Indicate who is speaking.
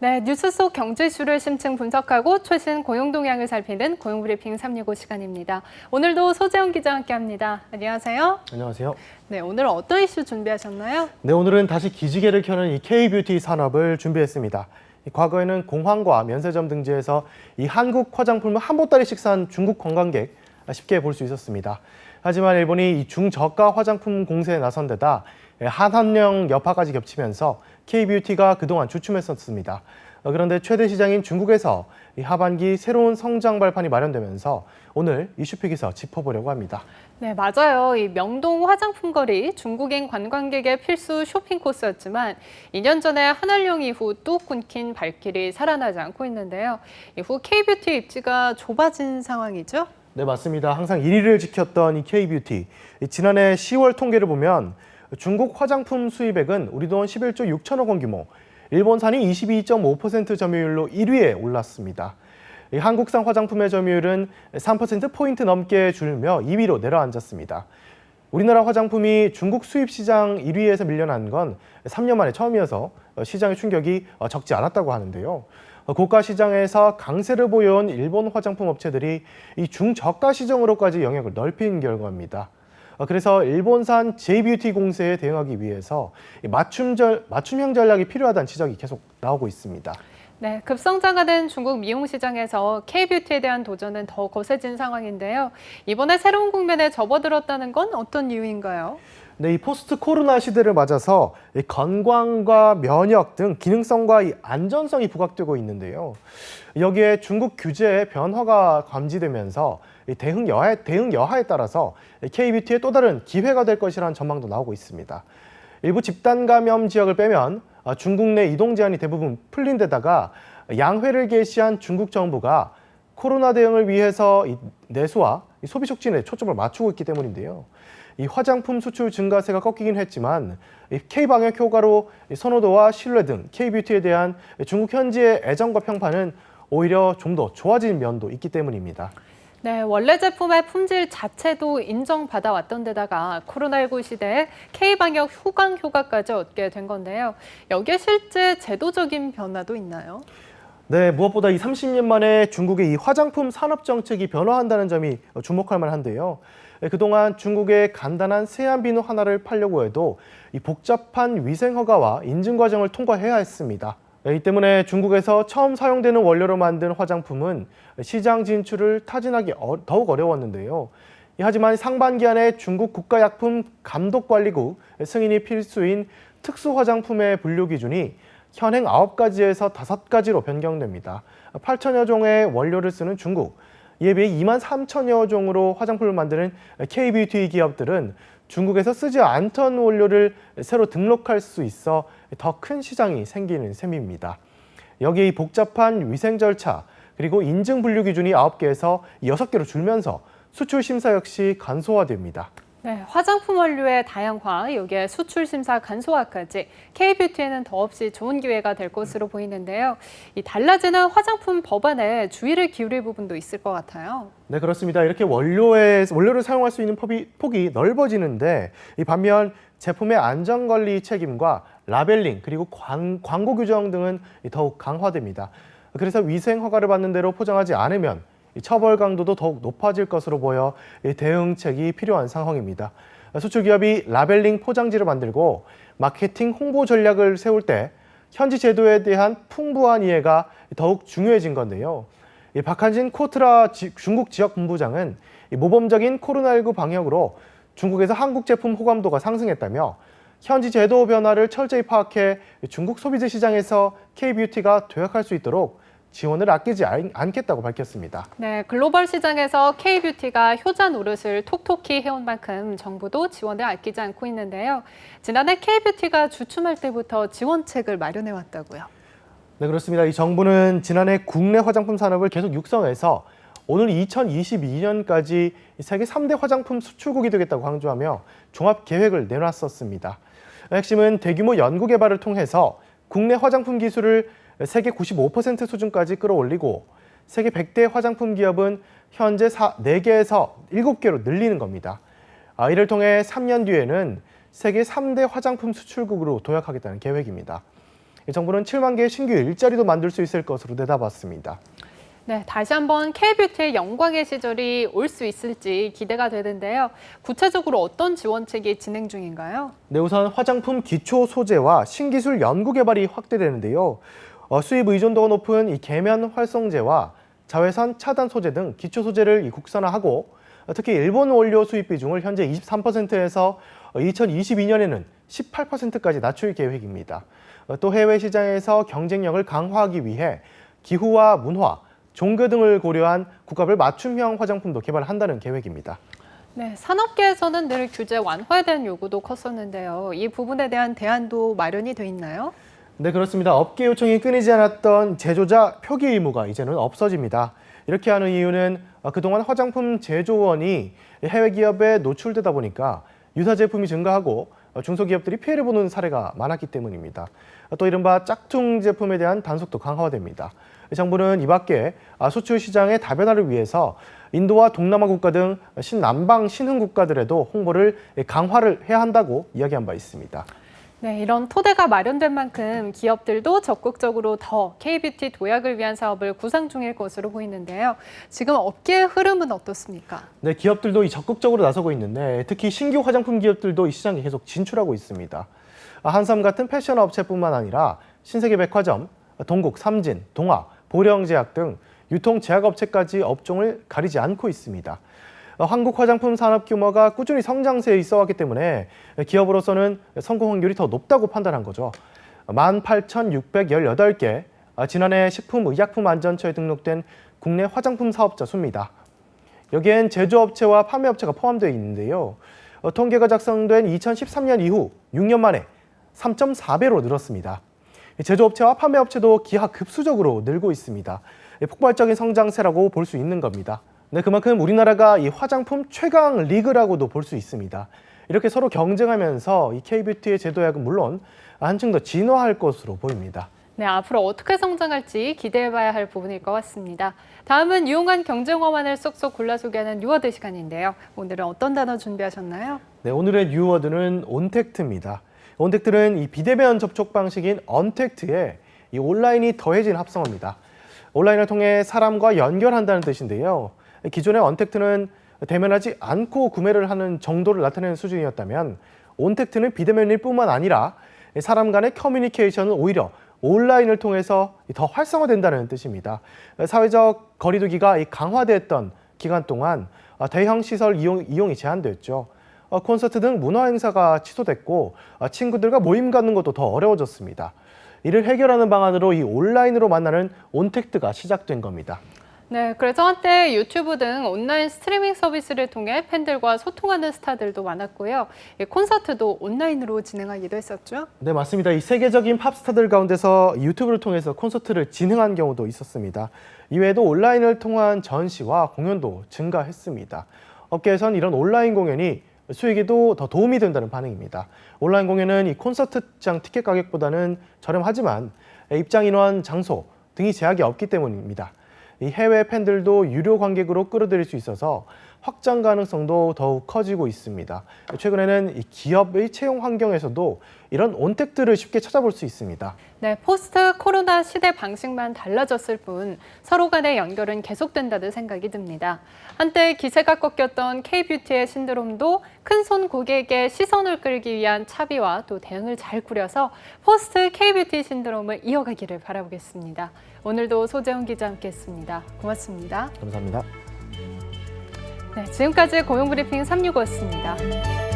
Speaker 1: 네, 뉴스 속 경제 이슈를 심층 분석하고 최신 고용 동향을 살피는 고용브리핑 365 시간입니다. 오늘도 소재영 기자와 함께합니다. 안녕하세요.
Speaker 2: 안녕하세요.
Speaker 1: 네, 오늘 어떤 이슈 준비하셨나요?
Speaker 2: 네, 오늘은 다시 기지개를 켜는 이 K-뷰티 산업을 준비했습니다. 과거에는 공항과 면세점 등지에서 이 한국 화장품을 한 보따리씩 산 중국 관광객 쉽게 볼 수 있었습니다. 하지만 일본이 이 중저가 화장품 공세에 나선 데다 한한령 여파까지 겹치면서 K-뷰티가 그동안 주춤했었습니다. 그런데 최대 시장인 중국에서 이 하반기 새로운 성장 발판이 마련되면서 오늘 이슈픽에서 짚어보려고 합니다.
Speaker 1: 네, 맞아요. 이 명동 화장품 거리, 중국인 관광객의 필수 쇼핑 코스였지만 2년 전에 한한령 이후 또 끊긴 발길이 살아나지 않고 있는데요. 이후 K-뷰티 입지가 좁아진 상황이죠?
Speaker 2: 네, 맞습니다. 항상 1위를 지켰던 이 K-뷰티. 지난해 10월 통계를 보면 중국 화장품 수입액은 우리 돈 11조 6천억 원 규모, 일본산이 22.5% 점유율로 1위에 올랐습니다. 한국산 화장품의 점유율은 3%포인트 넘게 줄며 2위로 내려앉았습니다. 우리나라 화장품이 중국 수입 시장 1위에서 밀려난 건 3년 만에 처음이어서 시장의 충격이 적지 않았다고 하는데요. 고가 시장에서 강세를 보여온 일본 화장품 업체들이 이 중저가 시장으로까지 영역을 넓힌 결과입니다. 그래서 일본산 J-뷰티 공세에 대응하기 위해서 맞춤형 전략이 필요하다는 지적이 계속 나오고 있습니다.
Speaker 1: 네, 급성장하는 중국 미용 시장에서 K-뷰티에 대한 도전은 더 거세진 상황인데요. 이번에 새로운 국면에 접어들었다는 건 어떤 이유인가요?
Speaker 2: 네, 이 포스트 코로나 시대를 맞아서 이 건강과 면역 등 기능성과 이 안전성이 부각되고 있는데요. 여기에 중국 규제의 변화가 감지되면서 이 대응 여하에 따라서 K-뷰티의 또 다른 기회가 될 것이라는 전망도 나오고 있습니다. 일부 집단 감염 지역을 빼면 중국 내 이동 제한이 대부분 풀린 데다가 양회를 개시한 중국 정부가 코로나 대응을 위해서 이 내수와 이 소비 촉진에 초점을 맞추고 있기 때문인데요. 이 화장품 수출 증가세가 꺾이긴 했지만 K-방역 효과로 선호도와 신뢰 등 K-뷰티에 대한 중국 현지의 애정과 평판은 오히려 좀 더 좋아진 면도 있기 때문입니다.
Speaker 1: 네, 원래 제품의 품질 자체도 인정받아왔던 데다가 코로나19 시대에 K-방역 후광 효과까지 얻게 된 건데요. 여기에 실제 제도적인 변화도 있나요?
Speaker 2: 네, 무엇보다 이 30년 만에 중국의 이 화장품 산업 정책이 변화한다는 점이 주목할 만한데요. 그동안 중국의 간단한 세안 비누 하나를 팔려고 해도 이 복잡한 위생 허가와 인증 과정을 통과해야 했습니다. 이 때문에 중국에서 처음 사용되는 원료로 만든 화장품은 시장 진출을 타진하기 더욱 어려웠는데요. 하지만 상반기 안에 중국 국가약품감독관리국 승인이 필수인 특수 화장품의 분류 기준이 현행 9가지에서 5가지로 변경됩니다. 8천여 종의 원료를 쓰는 중국, 이에 비해 2만 3천여 종으로 화장품을 만드는 K-뷰티 기업들은 중국에서 쓰지 않던 원료를 새로 등록할 수 있어 더 큰 시장이 생기는 셈입니다. 여기에 이 복잡한 위생 절차, 그리고 인증 분류 기준이 9개에서 6개로 줄면서 수출 심사 역시 간소화됩니다.
Speaker 1: 네, 화장품 원료의 다양화, 여기에 수출 심사 간소화까지 K-뷰티에는 더없이 좋은 기회가 될 것으로 보이는데요. 이 달라지는 화장품 법안에 주의를 기울일 부분도 있을 것 같아요.
Speaker 2: 네, 그렇습니다. 이렇게 원료를 사용할 수 있는 폭이 넓어지는데 이 반면 제품의 안전관리 책임과 라벨링 그리고 광고 규정 등은 더욱 강화됩니다. 그래서 위생 허가를 받는 대로 포장하지 않으면 처벌 강도도 더욱 높아질 것으로 보여 대응책이 필요한 상황입니다. 수출기업이 라벨링 포장지를 만들고 마케팅 홍보 전략을 세울 때 현지 제도에 대한 풍부한 이해가 더욱 중요해진 건데요. 박한진 코트라 중국 지역 본부장은 모범적인 코로나19 방역으로 중국에서 한국 제품 호감도가 상승했다며 현지 제도 변화를 철저히 파악해 중국 소비재 시장에서 K-뷰티가 도약할 수 있도록 지원을 아끼지 않겠다고 밝혔습니다.
Speaker 1: 네, 글로벌 시장에서 K-뷰티가 효자 노릇을 톡톡히 해온 만큼 정부도 지원을 아끼지 않고 있는데요. 지난해 K-뷰티가 주춤할 때부터 지원책을 마련해왔다고요.
Speaker 2: 네, 그렇습니다. 이 정부는 지난해 국내 화장품 산업을 계속 육성해서 오늘 2022년까지 세계 3대 화장품 수출국이 되겠다고 강조하며 종합 계획을 내놨었습니다. 핵심은 대규모 연구 개발을 통해서 국내 화장품 기술을 세계 95% 수준까지 끌어올리고 세계 100대 화장품 기업은 현재 4개에서 7개로 늘리는 겁니다. 이를 통해 3년 뒤에는 세계 3대 화장품 수출국으로 도약하겠다는 계획입니다. 정부는 7만 개의 신규 일자리도 만들 수 있을 것으로 내다봤습니다.
Speaker 1: 네, 다시 한번 K뷰티의 영광의 시절이 올 수 있을지 기대가 되는데요. 구체적으로 어떤 지원책이 진행 중인가요?
Speaker 2: 네, 우선 화장품 기초 소재와 신기술 연구 개발이 확대되는데요. 수입 의존도가 높은 이 계면 활성제와 자외선 차단 소재 등 기초 소재를 국산화하고 특히 일본 원료 수입 비중을 현재 23%에서 2022년에는 18%까지 낮출 계획입니다. 또 해외 시장에서 경쟁력을 강화하기 위해 기후와 문화, 종교 등을 고려한 국가별 맞춤형 화장품도 개발한다는 계획입니다.
Speaker 1: 네, 산업계에서는 늘 규제 완화에 대한 요구도 컸었는데요. 이 부분에 대한 대안도 마련이 돼 있나요?
Speaker 2: 네, 그렇습니다. 업계 요청이 끊이지 않았던 제조자 표기 의무가 이제는 없어집니다. 이렇게 하는 이유는 그동안 화장품 제조원이 해외 기업에 노출되다 보니까 유사 제품이 증가하고 중소기업들이 피해를 보는 사례가 많았기 때문입니다. 또 이른바 짝퉁 제품에 대한 단속도 강화됩니다. 정부는 이 밖에 수출 시장의 다변화를 위해서 인도와 동남아 국가 등 신남방 신흥 국가들에도 홍보를 강화를 해야 한다고 이야기한 바 있습니다.
Speaker 1: 네, 이런 토대가 마련된 만큼 기업들도 적극적으로 더 K뷰티 도약을 위한 사업을 구상 중일 것으로 보이는데요. 지금 업계의 흐름은 어떻습니까?
Speaker 2: 네, 기업들도 적극적으로 나서고 있는데 특히 신규 화장품 기업들도 이 시장에 계속 진출하고 있습니다. 한삼 같은 패션 업체뿐만 아니라 신세계백화점, 동국, 삼진, 동아, 보령제약 등 유통 제약업체까지 업종을 가리지 않고 있습니다. 한국 화장품 산업 규모가 꾸준히 성장세에 있어 왔기 때문에 기업으로서는 성공 확률이 더 높다고 판단한 거죠. 18,618개, 지난해 식품의약품안전처에 등록된 국내 화장품 사업자 수입니다. 여기엔 제조업체와 판매업체가 포함되어 있는데요. 통계가 작성된 2013년 이후 6년 만에 3.4배로 늘었습니다. 제조업체와 판매업체도 기하급수적으로 늘고 있습니다. 폭발적인 성장세라고 볼 수 있는 겁니다. 네, 그만큼 우리나라가 이 화장품 최강 리그라고도 볼 수 있습니다. 이렇게 서로 경쟁하면서 이 K뷰티의 제도약은 물론 한층 더 진화할 것으로 보입니다.
Speaker 1: 네, 앞으로 어떻게 성장할지 기대해봐야 할 부분일 것 같습니다. 다음은 유용한 경쟁어만을 쏙쏙 골라 소개하는 뉴워드 시간인데요. 오늘은 어떤 단어 준비하셨나요?
Speaker 2: 네, 오늘의 뉴워드는 온택트입니다. 온택트는 이 비대면 접촉 방식인 언택트에 이 온라인이 더해진 합성어입니다. 온라인을 통해 사람과 연결한다는 뜻인데요. 기존의 언택트는 대면하지 않고 구매를 하는 정도를 나타내는 수준이었다면 온택트는 비대면일 뿐만 아니라 사람 간의 커뮤니케이션은 오히려 온라인을 통해서 더 활성화된다는 뜻입니다. 사회적 거리두기가 강화됐던 기간 동안 대형 시설 이용이 제한됐죠. 콘서트 등 문화 행사가 취소됐고 친구들과 모임 갖는 것도 더 어려워졌습니다. 이를 해결하는 방안으로 이 온라인으로 만나는 온택트가 시작된 겁니다.
Speaker 1: 네, 그래서 한때 유튜브 등 온라인 스트리밍 서비스를 통해 팬들과 소통하는 스타들도 많았고요. 콘서트도 온라인으로 진행하기도 했었죠.
Speaker 2: 네, 맞습니다. 이 세계적인 팝스타들 가운데서 유튜브를 통해서 콘서트를 진행한 경우도 있었습니다. 이외에도 온라인을 통한 전시와 공연도 증가했습니다. 업계에선 이런 온라인 공연이 수익에도 더 도움이 된다는 반응입니다. 온라인 공연은 이 콘서트장 티켓 가격보다는 저렴하지만 입장 인원, 장소 등이 제약이 없기 때문입니다. 이 해외 팬들도 유료 관객으로 끌어들일 수 있어서 확장 가능성도 더욱 커지고 있습니다. 최근에는 이 기업의 채용 환경에서도 이런 온택트를 쉽게 찾아볼 수 있습니다.
Speaker 1: 네, 포스트 코로나 시대 방식만 달라졌을 뿐 서로 간의 연결은 계속된다는 생각이 듭니다. 한때 기세가 꺾였던 K뷰티의 신드롬도 큰손 고객의 시선을 끌기 위한 차비와 또 대응을 잘 꾸려서 포스트 K뷰티 신드롬을 이어가기를 바라보겠습니다. 오늘도 소재훈 기자 함께했습니다. 고맙습니다.
Speaker 2: 감사합니다.
Speaker 1: 네, 지금까지 고용브리핑 365였습니다.